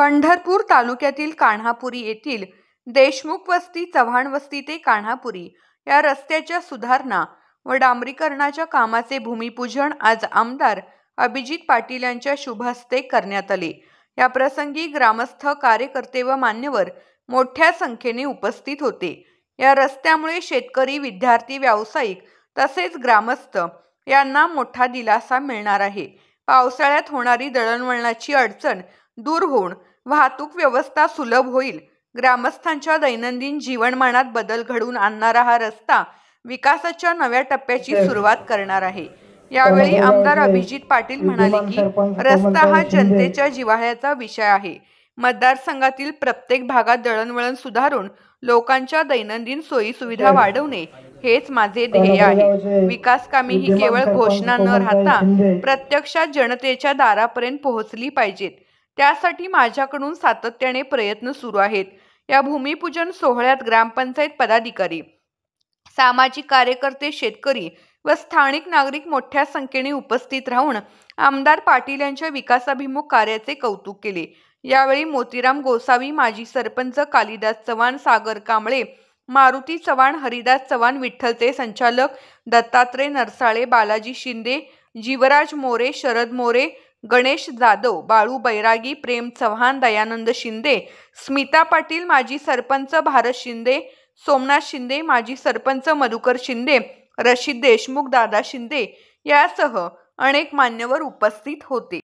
पंढरपूर तालुक्यातील कान्हापुरी येथील देशमुख वस्ती चव्हाण वस्ती ते कान्हापुरी या रस्त्याच्या सुधारणा व डांबरीकरणाच्या कामाचे भूमिपूजन आज आमदार अभिजित पाटील यांच्या शुभ हस्ते करण्यात आले। या प्रसंगी ग्रामस्थ, कार्यकर्ते व मान्यवर मोठ्या संख्येने उपस्थित होते। या रस्त्यामुळे शेतकरी, विद्यार्थी, व्यावसायिक तसेच ग्रामस्थ यांना मोठा दिलासा मिळणार आहे। पावसाळ्यात होणारी दळणवळणाची अडचण दूर होऊन वाहतूक व्यवस्था सुलभ होईल। ग्रामस्थांच्या दैनंदिन जीवनमानात बदल घडवून आणणारा हा रस्ता विकासाच्या नव्या टप्प्याची सुरुवात करणार आहे। यावेळी आमदार अभिजित पाटील म्हणाले की रस्ता हा जनतेच्या जिव्हाळ्याचा विषय आहे। मतदारसंघातील प्रत्येक भागात दळणवळण सुधारून लोकांच्या दैनंदिन सोयी सुविधा वाढवणे हेच माझे ध्येय आहे। विकास कामे ही केवळ घोषणा न राहता प्रत्यक्षात जनतेच्या दारापर्यंत पोहोचली पाहिजेत। त्यासाठी माझ्याकडून सातत्याने प्रयत्न सुरू आहेत। या भूमिपूजन सोहळ्यात ग्रामपंचायत पदाधिकारी, सामाजिक कार्यकर्ते, शेतकरी व स्थानिक नागरिक मोठ्या संख्येने उपस्थित राहून आमदार पाटील यांच्या विकासाभिमुख कार्याचे कौतुक केले। यावेळी मोतीराम गोसावी, माजी सरपंच कालिदास चव्हाण, सागर कांबळे, मारुती चव्हाण, हरिदास चव्हाण, विठ्ठलचे संचालक दत्तात्रय नरसाळे, बालाजी शिंदे, जीवराज मोरे, शरद मोरे, गणेश जाधव, बाळू बैरागी, प्रेम चव्हाण, दयानंद शिंदे, स्मिता पाटील, माजी सरपंच भारत शिंदे, सोमनाथ शिंदे, माजी सरपंच मधुकर शिंदे, रशीद देशमुख, दादा शिंदे यासह अनेक मान्यवर उपस्थित होते।